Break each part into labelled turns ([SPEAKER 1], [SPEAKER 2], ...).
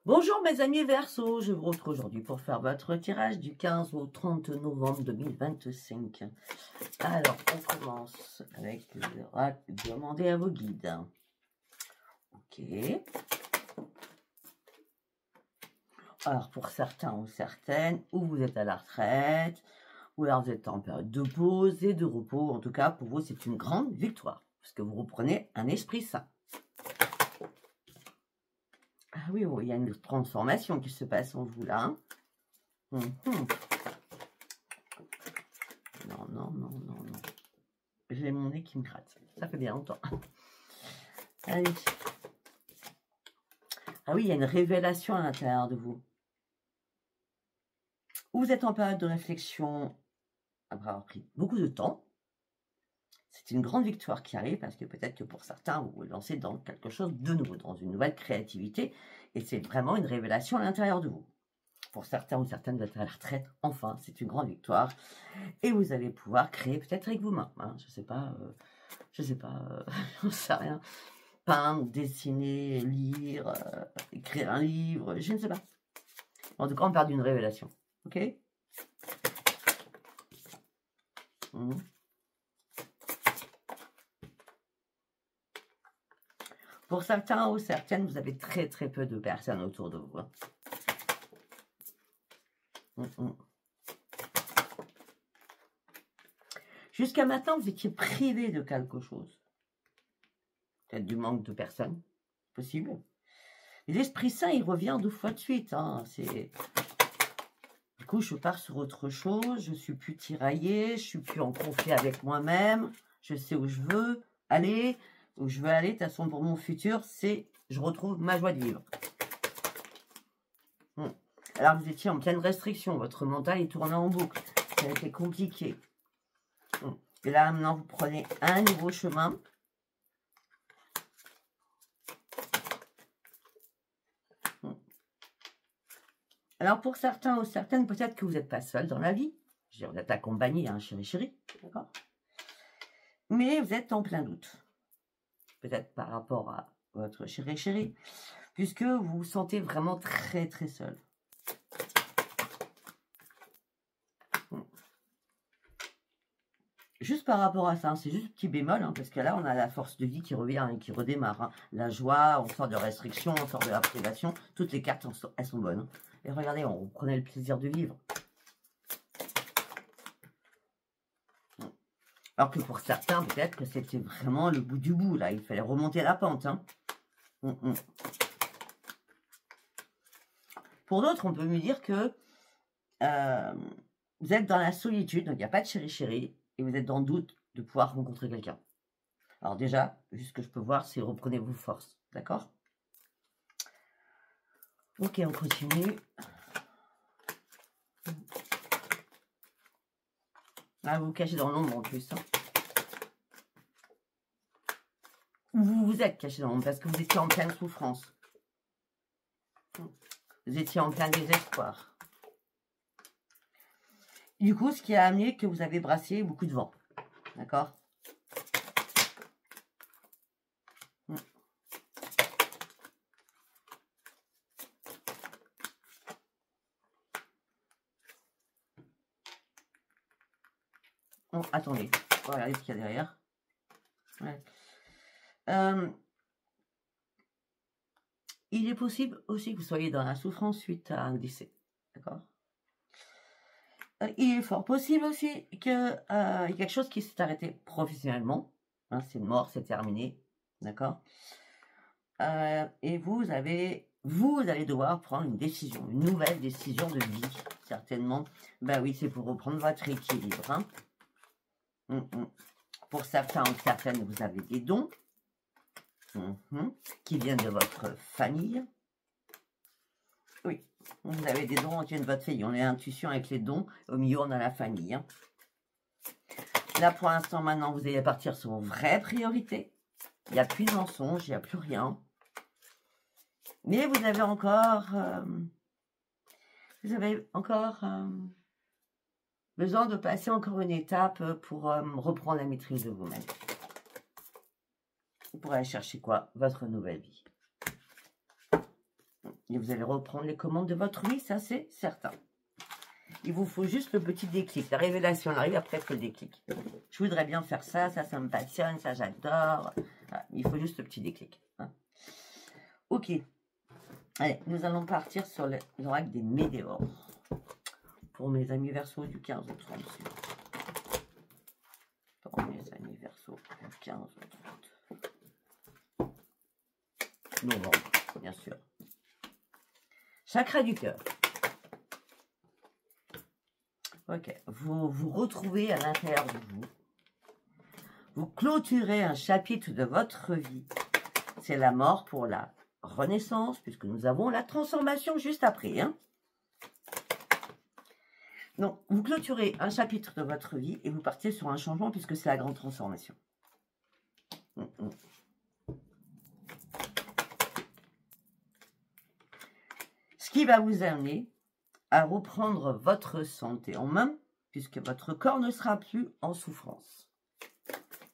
[SPEAKER 1] Bonjour mes amis Verseau, je vous retrouve aujourd'hui pour faire votre tirage du 15 au 30 novembre 2025. Alors, on commence avec demander à vos guides. Ok. Alors, pour certains ou certaines, ou vous êtes à la retraite, ou alors vous êtes en période de pause et de repos. En tout cas, pour vous, c'est une grande victoire, parce que vous reprenez un esprit sain. Ah oui, il y a une transformation qui se passe en vous là. Non, non, non, non, non. J'ai mon nez qui me gratte. Ça fait bien longtemps. Allez. Ah oui, il y a une révélation à l'intérieur de vous. Vous êtes en période de réflexion après avoir pris beaucoup de temps. C'est une grande victoire qui arrive parce que peut-être que pour certains, vous vous lancez dans quelque chose de nouveau, dans une nouvelle créativité. Et c'est vraiment une révélation à l'intérieur de vous. Pour certains ou certaines, vous êtes à la retraite. Enfin, c'est une grande victoire. Et vous allez pouvoir créer peut-être avec vos mains. Hein, je sais pas, j'en sais rien. Peindre, dessiner, lire, écrire un livre, je ne sais pas. En tout cas, on parle d'une révélation. Ok. Pour certains ou certaines, vous avez très très peu de personnes autour de vous. Jusqu'à maintenant, vous étiez privé de quelque chose. Peut-être du manque de personnes. Possible. L'Esprit Saint, il revient 2 fois de suite. Hein. Du coup, je pars sur autre chose. Je suis plus tiraillée. Je suis plus en conflit avec moi-même. Je sais où je veux aller. Où je veux aller. De toute façon, pour mon futur, c'est je retrouve ma joie de vivre. Alors, vous étiez en pleine restriction. Votre mental, il tournait en boucle. Ça a été compliqué. Et là, maintenant, vous prenez un nouveau chemin. Alors, pour certains ou certaines, peut-être que vous n'êtes pas seul dans la vie. Je veux dire, vous êtes accompagné, hein, chéri. D'accord. Mais vous êtes en plein doute. Peut-être par rapport à votre chéri, puisque vous vous sentez vraiment très, très seul. Juste par rapport à ça, hein, c'est juste petit bémol, hein, parce que là, on a la force de vie qui revient et qui redémarre. Hein. La joie, on sort de restriction, on sort de la privation. Toutes les cartes, elles sont bonnes. Hein. Et regardez, on prenait le plaisir de vivre. Alors que pour certains, peut-être que c'était vraiment le bout du bout, là. Il fallait remonter la pente. Hein. Pour d'autres, on peut me dire que vous êtes dans la solitude, donc il n'y a pas de chéri, et vous êtes dans le doute de pouvoir rencontrer quelqu'un. Alors déjà, juste ce que je peux voir, c'est reprenez vos forces, d'accord? Ok, on continue. Là, vous vous cachez dans l'ombre en plus. Hein. Vous vous êtes caché dans l'ombre parce que vous étiez en pleine souffrance. Vous étiez en plein désespoir. Du coup, ce qui a amené que vous avez brassé beaucoup de vent. D'accord? Oh, attendez, on va regarder ce qu'il y a derrière. Ouais. Il est possible aussi que vous soyez dans la souffrance suite à un décès. D'accord? Il est fort possible aussi qu'il y ait quelque chose qui s'est arrêté professionnellement. Hein, c'est mort, c'est terminé. D'accord? Et vous allez devoir prendre une décision, une nouvelle décision de vie, certainement. Ben oui, c'est pour reprendre votre équilibre. Hein. Pour certains ou certaines, vous avez des dons qui viennent de votre famille. Oui, vous avez des dons qui viennent de votre famille. On a l'intuition avec les dons. Au milieu, on a la famille. Hein. Là, pour l'instant, maintenant, vous allez partir sur vos vraies priorités. Il n'y a plus de mensonges, il n'y a plus rien. Mais vous avez encore... besoin de passer encore une étape pour reprendre la maîtrise de vous-même. Pour aller chercher quoi? Votre nouvelle vie. Et vous allez reprendre les commandes de votre vie, ça c'est certain. Il vous faut juste le petit déclic. La révélation arrive après le déclic. Je voudrais bien faire ça, ça me passionne, ça j'adore. Voilà, il faut juste le petit déclic. Hein. Ok. Allez, nous allons partir sur l'oracle des météores. Pour mes amis Verseaux du 15 au 30. Pour mes amis Verseaux du 15 au 30. Novembre, bien sûr. Chakra du cœur. Ok, vous vous retrouvez à l'intérieur de vous. Vous clôturez un chapitre de votre vie. C'est la mort pour la renaissance, puisque nous avons la transformation juste après. Hein. Donc, vous clôturez un chapitre de votre vie et vous partez sur un changement, puisque c'est la grande transformation. Ce qui va vous amener à reprendre votre santé en main, puisque votre corps ne sera plus en souffrance.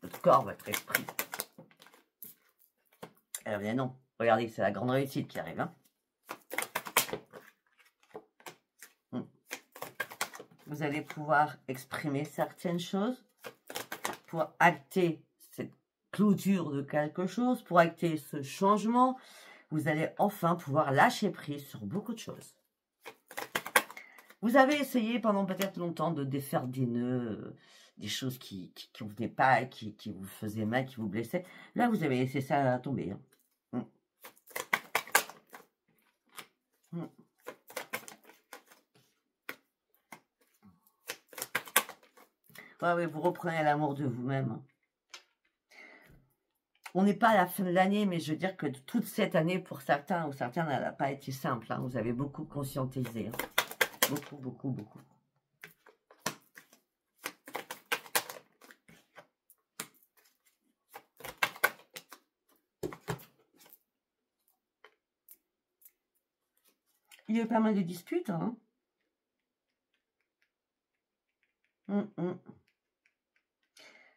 [SPEAKER 1] Votre corps, votre esprit. Eh bien non, regardez, c'est la grande réussite qui arrive. Hein. Vous allez pouvoir exprimer certaines choses pour acter cette clôture de quelque chose, pour acter ce changement. Vous allez enfin pouvoir lâcher prise sur beaucoup de choses. Vous avez essayé pendant peut-être longtemps de défaire des nœuds, des choses qui ne venaient pas, qui vous faisaient mal, qui vous blessaient. Là, vous avez laissé ça tomber. Hein. Ouais, vous reprenez l'amour de vous-même. On n'est pas à la fin de l'année, mais je veux dire que toute cette année, pour certains ou certaines, elle n'a pas été simple. Hein. Vous avez beaucoup conscientisé. Hein. Beaucoup, beaucoup, beaucoup. Il y a eu pas mal de disputes. Hein.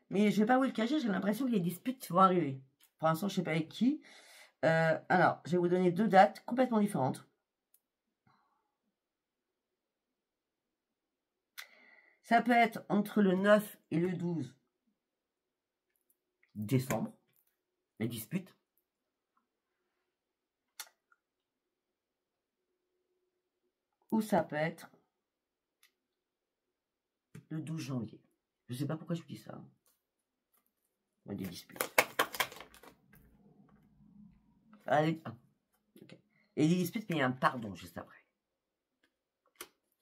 [SPEAKER 1] Mais je ne vais pas vous le cacher, j'ai l'impression que les disputes vont arriver. Pour l'instant, je ne sais pas avec qui. Alors, je vais vous donner deux dates complètement différentes. Ça peut être entre le 9 et le 12 décembre, les disputes. Ou ça peut être le 12 janvier. Je ne sais pas pourquoi je vous dis ça. Des disputes. Allez, okay. Et les disputes, mais il y a un pardon juste après.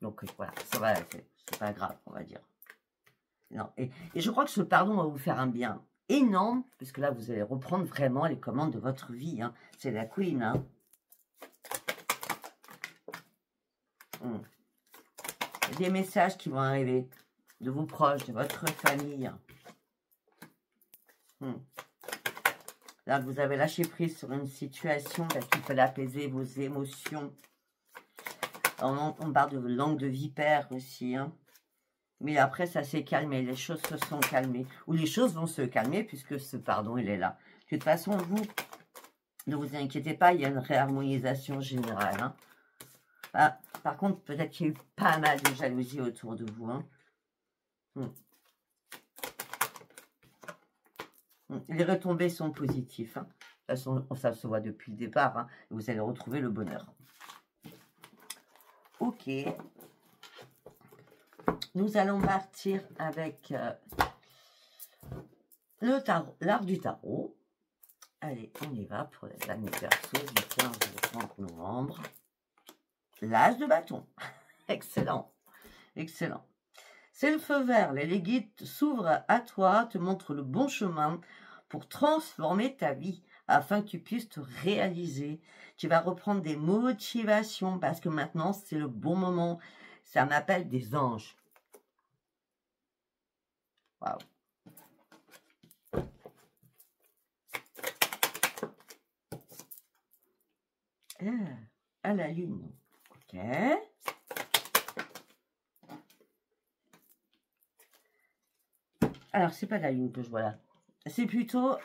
[SPEAKER 1] Donc voilà, ça va, c'est pas grave, on va dire. Non, et je crois que ce pardon va vous faire un bien énorme, puisque là, vous allez reprendre vraiment les commandes de votre vie. Hein. C'est la Queen. Hein. Des messages qui vont arriver de vos proches, de votre famille. Là, vous avez lâché prise sur une situation qui peut apaiser vos émotions. On parle de langue de vipère aussi. Hein. Mais après, ça s'est calmé. Les choses se sont calmées. Ou les choses vont se calmer puisque ce pardon, il est là. De toute façon, vous, ne vous inquiétez pas, il y a une réharmonisation générale. Hein. Ah, par contre, peut-être qu'il y a eu pas mal de jalousie autour de vous. Hein. Les retombées sont positives. Hein. De toute façon, ça se voit depuis le départ. Hein. Vous allez retrouver le bonheur. Ok. Nous allons partir avec le tarot, l'art du tarot. Allez, on y va pour les années Verseau du 15 au 30 novembre. L'âge de bâton. Excellent. Excellent. C'est le feu vert. Les guides s'ouvrent à toi, te montrent le bon chemin pour transformer ta vie afin que tu puisses te réaliser. Tu vas reprendre des motivations parce que maintenant, c'est le bon moment. Ça m'appelle des anges. Waouh. À la lune. Ok. Alors, c'est pas la lune que je vois là. C'est plutôt...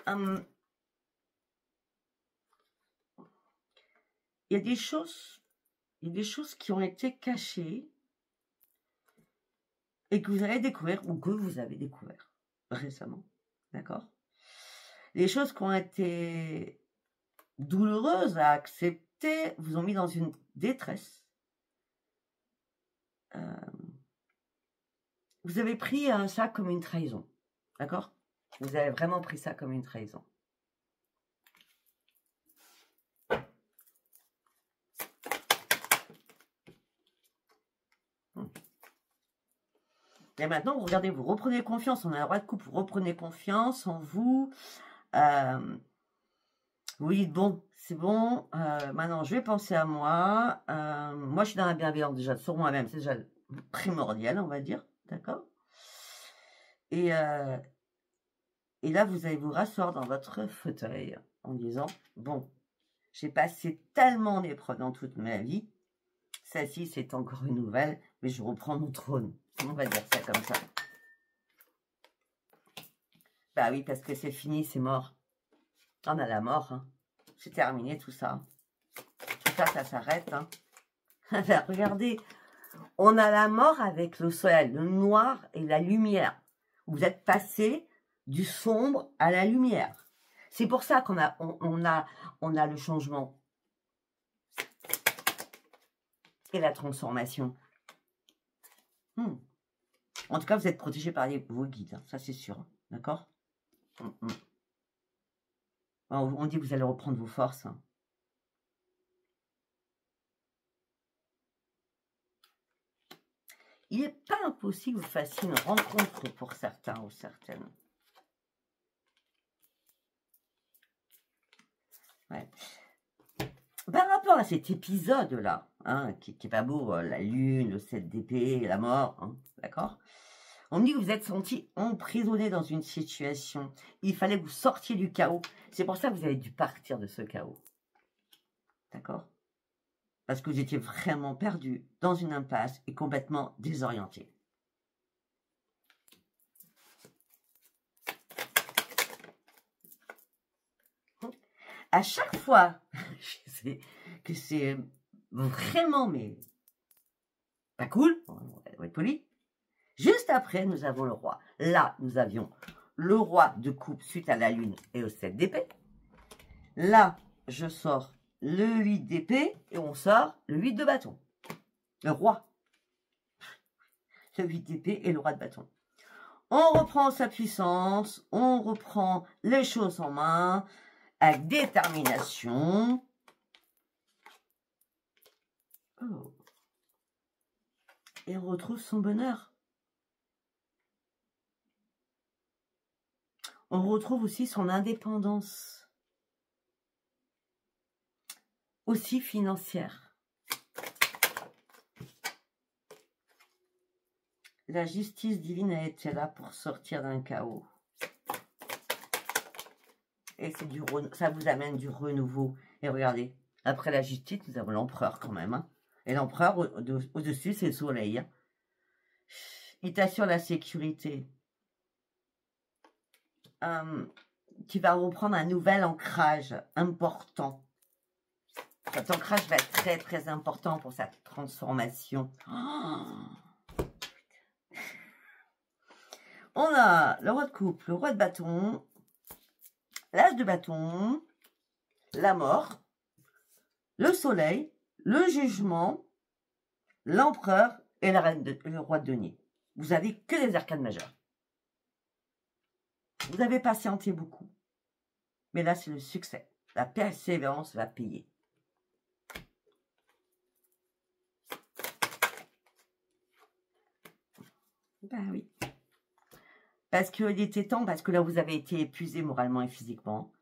[SPEAKER 1] il y a des choses qui ont été cachées et que vous allez découvrir ou que vous avez découvert récemment. D'accord? Les choses qui ont été douloureuses à accepter vous ont mis dans une détresse. Vous avez pris ça comme une trahison. D'accord? Vous avez vraiment pris ça comme une trahison. Et maintenant, vous regardez, vous reprenez confiance. On a le roi de coupe, vous reprenez confiance en vous. Vous dites, bon, c'est bon. Maintenant, je vais penser à moi. Moi, je suis dans la bienveillance déjà sur moi-même. C'est déjà primordial, on va dire. D'accord? Et là, vous allez vous rasseoir dans votre fauteuil en disant, bon, j'ai passé tellement d'épreuves dans toute ma vie. Celle-ci, c'est encore une nouvelle, mais je reprends mon trône. On va dire ça comme ça. Bah oui, parce que c'est fini, c'est mort. On a la mort. Hein. C'est terminé tout ça. Tout ça, ça s'arrête. Hein. Alors, regardez, on a la mort avec le soleil, le noir et la lumière. Vous êtes passé du sombre à la lumière. C'est pour ça qu'on a, on a le changement et la transformation. En tout cas, vous êtes protégé par vos guides, hein, ça c'est sûr. D'accord? On dit que vous allez reprendre vos forces. Hein. Il n'est pas impossible que vous fassiez une rencontre pour certains ou certaines. Ouais. Par rapport à cet épisode-là, hein, qui n'est pas beau, la lune, le 7 d'épée, la mort, hein, d'accord? On me dit que vous êtes senti emprisonné dans une situation. Il fallait que vous sortiez du chaos. C'est pour ça que vous avez dû partir de ce chaos. D'accord? Parce que vous étiez vraiment perdu dans une impasse et complètement désorienté. À chaque fois que c'est vraiment mais pas cool, on va être poli. Juste après, nous avons le roi. Là, nous avions le roi de coupe suite à la lune et au 7 d'épée. Là, je sors le 8 d'épée et on sort le 8 de bâton. Le roi. Le 8 d'épée et le roi de bâton. On reprend sa puissance, on reprend les choses en main, avec détermination. Oh. Et on retrouve son bonheur. On retrouve aussi son indépendance. Aussi financière. La justice divine a été là pour sortir d'un chaos. Et c'est ça vous amène du renouveau. Et regardez, après la justice, nous avons l'empereur quand même. Hein. Et l'empereur, au-dessus, c'est le soleil. Hein. Il t'assure la sécurité. Tu vas reprendre un nouvel ancrage important. Cet ancrage va être très très important pour sa transformation. Oh, on a le roi de coupe, le roi de bâton, l'as de bâton, la mort, le soleil, le jugement, l'empereur et la reine le roi de denier. Vous avez que des arcanes majeures. Vous avez patienté beaucoup. Mais là, c'est le succès. La persévérance va payer. Ben oui. Parce qu'il était temps, parce que là, vous avez été épuisé moralement et physiquement.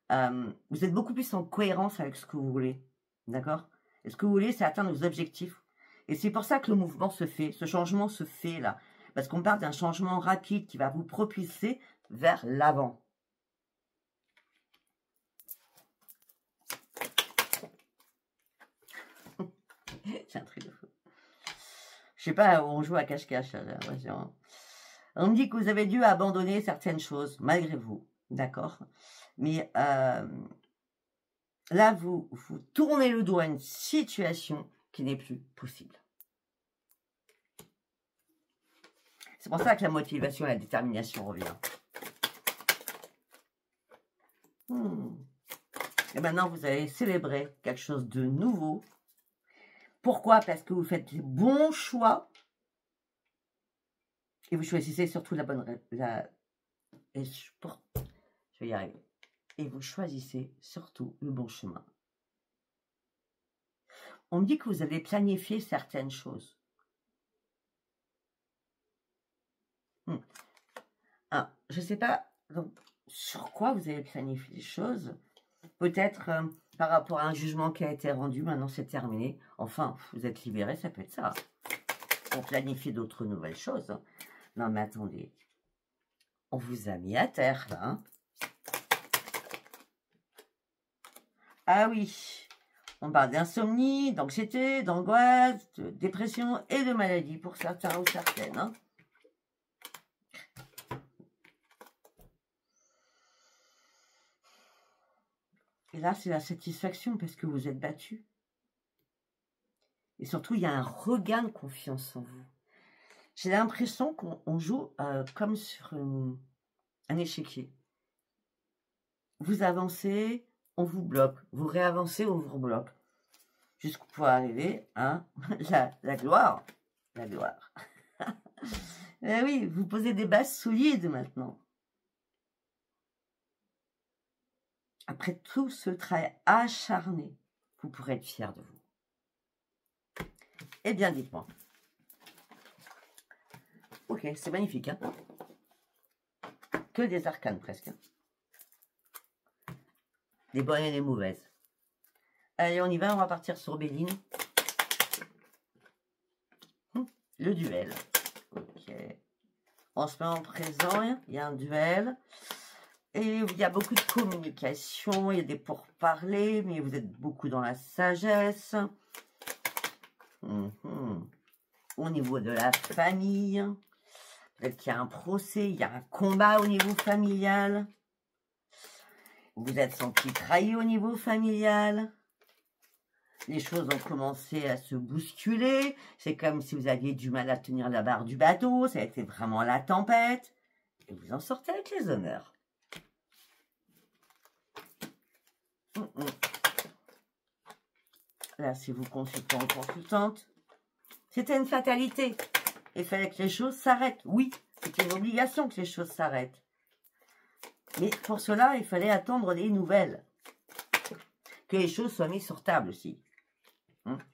[SPEAKER 1] Vous êtes beaucoup plus en cohérence avec ce que vous voulez. D'accord? Et ce que vous voulez, c'est atteindre vos objectifs. Et c'est pour ça que le mouvement se fait. Ce changement se fait là. Parce qu'on parle d'un changement rapide qui va vous propulser vers l'avant. C'est un truc de fou. Je sais pas, on joue à cache-cache. On me dit que vous avez dû abandonner certaines choses, malgré vous. D'accord? Mais là, vous tournez le dos à une situation qui n'est plus possible. C'est pour ça que la motivation et la détermination revient. Et maintenant, vous allez célébrer quelque chose de nouveau. Pourquoi? Parce que vous faites les bons choix. Et vous choisissez surtout la bonne... Je vais y arriver. Et vous choisissez surtout le bon chemin. On me dit que vous allez planifier certaines choses. Ah, je ne sais pas donc, sur quoi vous allez planifier les choses. Peut-être par rapport à un jugement qui a été rendu, maintenant c'est terminé. Enfin, vous êtes libéré, ça peut être ça. Pour planifier d'autres nouvelles choses. Non mais attendez, on vous a mis à terre là. Hein. Ah oui, on parle d'insomnie, d'anxiété, d'angoisse, de dépression et de maladie pour certains ou certaines. Hein. Et là, c'est la satisfaction parce que vous êtes battu. Et surtout, il y a un regain de confiance en vous. J'ai l'impression qu'on joue comme sur un échiquier. Vous avancez, on vous bloque. Vous réavancez, on vous bloque. Jusqu'à pouvoir arriver à la gloire. La gloire. Eh oui, vous posez des bases solides maintenant. Après tout ce travail acharné, vous pourrez être fier de vous. Eh bien, dites-moi. Ok, c'est magnifique. Hein, que des arcanes presque. Des bonnes et des mauvaises. Allez, on y va, on va partir sur Béline. Le duel. Ok. En ce moment présent, il y a un duel. Et il y a beaucoup de communication, il y a des pourparlers, mais vous êtes beaucoup dans la sagesse. Au niveau de la famille, peut-être qu'il y a un procès, il y a un combat au niveau familial. Vous êtes senti trahi au niveau familial. Les choses ont commencé à se bousculer. C'est comme si vous aviez du mal à tenir la barre du bateau. Ça a été vraiment la tempête. Et vous en sortez avec les honneurs. Là, si vous consultez en consultante, c'était une fatalité. Il fallait que les choses s'arrêtent. Oui, c'était une obligation que les choses s'arrêtent. Mais pour cela, il fallait attendre des nouvelles. Que les choses soient mises sur table aussi.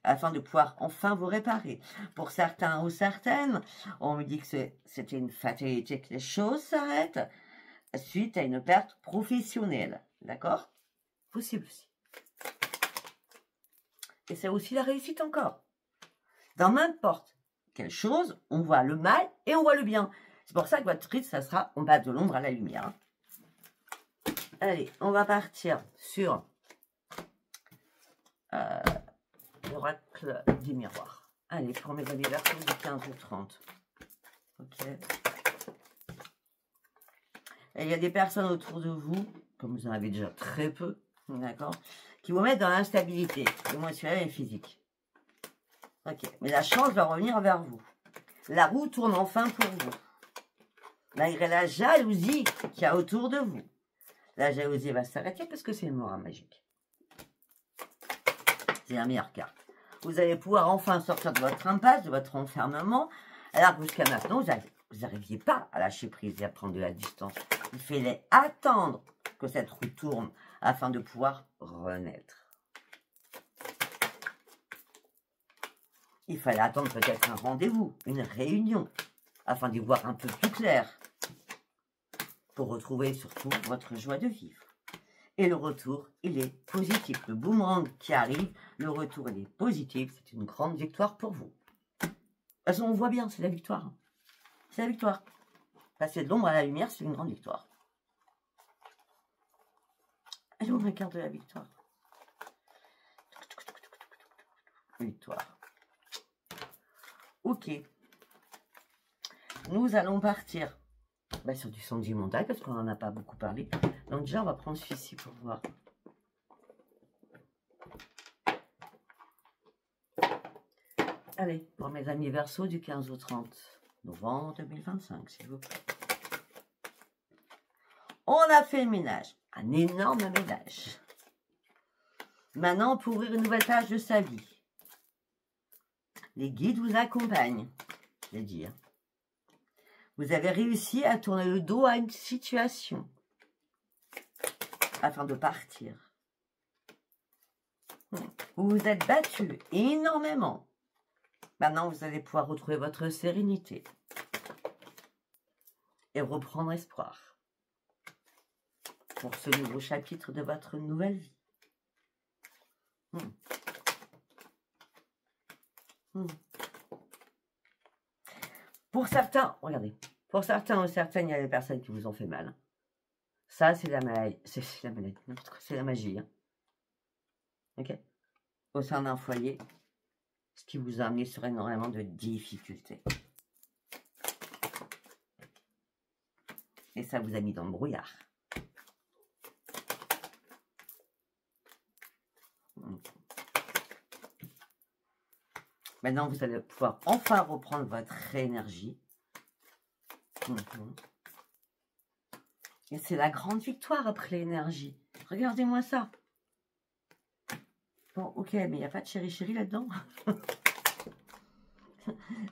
[SPEAKER 1] Afin de pouvoir enfin vous réparer. Pour certains ou certaines, on me dit que c'était une fatalité que les choses s'arrêtent suite à une perte professionnelle. D'accord? Possible aussi. Et c'est aussi la réussite encore. Dans n'importe quelle chose, on voit le mal et on voit le bien. C'est pour ça que votre rythme, ça sera on passe de l'ombre à la lumière. Allez, on va partir sur l'oracle du miroir. Allez, pour mes anniversaires du 15 au 30. Ok. Et il y a des personnes autour de vous, comme vous en avez déjà très peu, d'accord, qui vous mettent dans l'instabilité émotionnelle et physique. Ok, mais la chance va revenir vers vous. La roue tourne enfin pour vous. Malgré la jalousie qu'il y a autour de vous. La jalousie va s'arrêter parce que c'est une mort magique. C'est la meilleure carte. Vous allez pouvoir enfin sortir de votre impasse, de votre enfermement. Alors que jusqu'à maintenant, vous n'arriviez pas à lâcher prise et à prendre de la distance. Il fallait attendre que cette roue tourne afin de pouvoir renaître. Il fallait attendre peut-être un rendez-vous, une réunion, afin d'y voir un peu plus clair. Pour retrouver surtout votre joie de vivre. Et le retour, il est positif. Le boomerang qui arrive, le retour, il est positif. C'est une grande victoire pour vous. De toute façon, on voit bien, c'est la victoire. C'est la victoire. Passer de l'ombre à la lumière, c'est une grande victoire. Elle ouvre la carte de la victoire. Victoire. Ok. Nous allons partir sur du sentimental parce qu'on n'en a pas beaucoup parlé. Donc déjà, on va prendre celui-ci pour voir. Allez, pour mes amis Verseau, du 15 au 30 novembre 2025, s'il vous plaît. On a fait le ménage, un énorme ménage. Maintenant, pour ouvrir une nouvelle page de sa vie. Les guides vous accompagnent, je vais dire. Vous avez réussi à tourner le dos à une situation afin de partir. Vous vous êtes battu énormément. Maintenant, vous allez pouvoir retrouver votre sérénité et reprendre espoir pour ce nouveau chapitre de votre nouvelle vie. Pour certains, regardez, pour certains ou certaines, il y a des personnes qui vous ont fait mal. Ça, c'est la maladie, c'est la magie. Hein. Ok. Au sein d'un foyer, ce qui vous a amené sur énormément de difficultés. Et ça vous a mis dans le brouillard. Maintenant, vous allez pouvoir enfin reprendre votre énergie. Et c'est la grande victoire après l'énergie. Regardez-moi ça. Bon, ok, mais il n'y a pas de chéri-chéri là-dedans.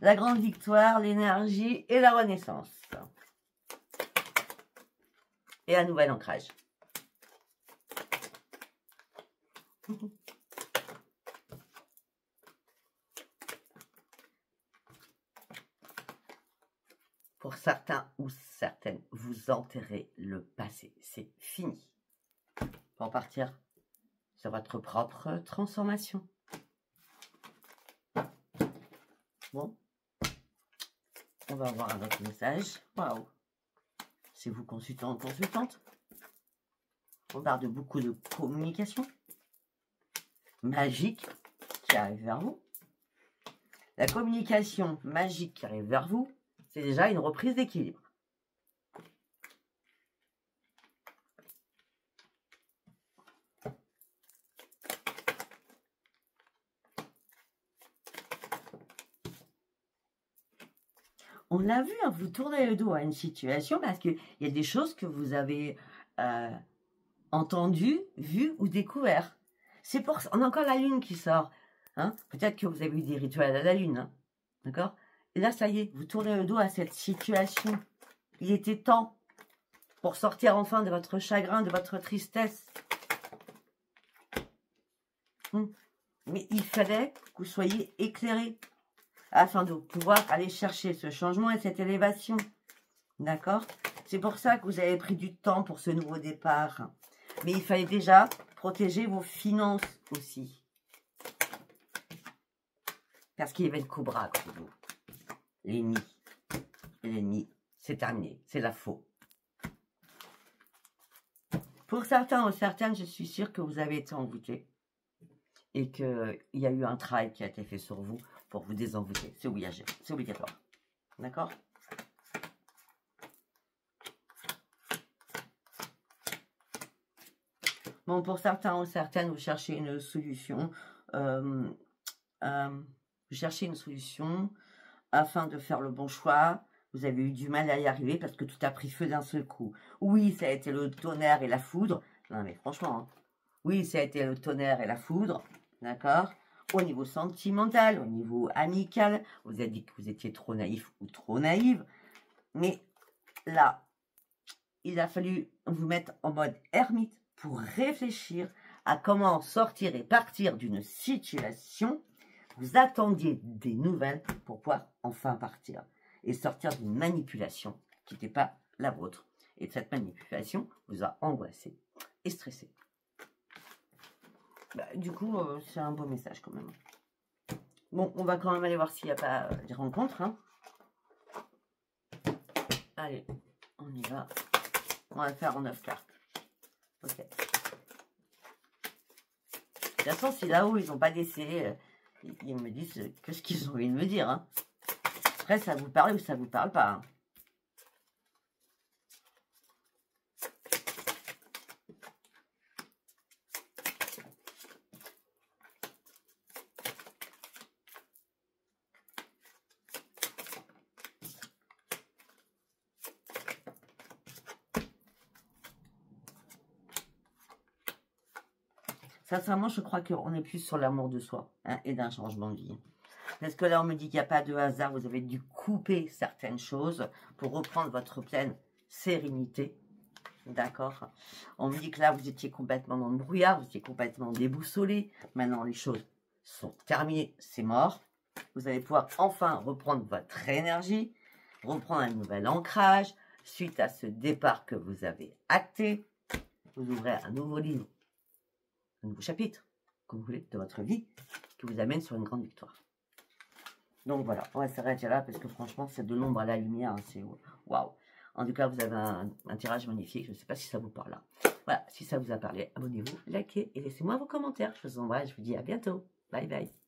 [SPEAKER 1] La grande victoire, l'énergie et la renaissance. Et un nouvel ancrage. Pour certains ou certaines, vous enterrez le passé. C'est fini. Pour partir sur votre propre transformation. Bon. On va voir un autre message. Waouh. C'est vous, consultant ou consultante. On parle de beaucoup de communication magique qui arrive vers vous. La communication magique qui arrive vers vous, c'est déjà une reprise d'équilibre. On l'a vu, hein, vous tournez le dos à une situation parce qu'il y a des choses que vous avez entendues, vues ou découvertes. C'est pour ça, on a encore la lune qui sort. Hein. Peut-être que vous avez eu des rituels à la lune. Hein. D'accord? Et là, ça y est, vous tournez le dos à cette situation. Il était temps pour sortir enfin de votre chagrin, de votre tristesse. Mais il fallait que vous soyez éclairés afin de pouvoir aller chercher ce changement et cette élévation. D'accord? C'est pour ça que vous avez pris du temps pour ce nouveau départ. Mais il fallait déjà protéger vos finances aussi. Parce qu'il y avait le cobra contre vous. L'ennemi. Et l'ennemi, c'est terminé. C'est la faux. Pour certains ou certaines, je suis sûre que vous avez été envoûtés. Et qu'il y a eu un travail qui a été fait sur vous pour vous désenvoûter. C'est obligatoire. D'accord? Bon, pour certains ou certaines, vous cherchez une solution. Vous cherchez une solution afin de faire le bon choix. Vous avez eu du mal à y arriver parce que tout a pris feu d'un seul coup. Oui, ça a été le tonnerre et la foudre. Non, mais franchement, hein. Oui, ça a été le tonnerre et la foudre. D'accord? Au niveau sentimental, au niveau amical, vous avez dit que vous étiez trop naïf ou trop naïve. Mais là, il a fallu vous mettre en mode ermite pour réfléchir à comment sortir et partir d'une situation. Vous attendiez des nouvelles pour pouvoir enfin partir et sortir d'une manipulation qui n'était pas la vôtre. Et cette manipulation vous a angoissé et stressé. Bah, du coup, c'est un beau message quand même. Bon, on va quand même aller voir s'il n'y a pas des rencontres. Hein. Allez, on y va. On va le faire en 9 cartes. Ok. De toute façon, si là-haut, ils n'ont pas laissé, ils me disent que ce qu'ils ont envie de me dire. Hein. Après, ça vous parle ou ça vous parle pas. Hein. Sincèrement, je crois qu'on est plus sur l'amour de soi hein, et d'un changement de vie. Parce que là, on me dit qu'il n'y a pas de hasard. Vous avez dû couper certaines choses pour reprendre votre pleine sérénité. D'accord. On me dit que là, vous étiez complètement dans le brouillard. Vous étiez complètement déboussolé. Maintenant, les choses sont terminées. C'est mort. Vous allez pouvoir enfin reprendre votre énergie. Reprendre un nouvel ancrage. Suite à ce départ que vous avez acté. Vous ouvrez un nouveau livre. Un nouveau chapitre, comme vous voulez, de votre vie. Qui vous amène sur une grande victoire. Donc voilà, on va s'arrêter là parce que franchement, c'est de l'ombre à la lumière. Hein, c'est waouh. En tout cas, vous avez un tirage magnifique. Je ne sais pas si ça vous parle là. Voilà, si ça vous a parlé, abonnez-vous, likez et laissez-moi vos commentaires. Je vous embrasse, je vous dis à bientôt. Bye bye.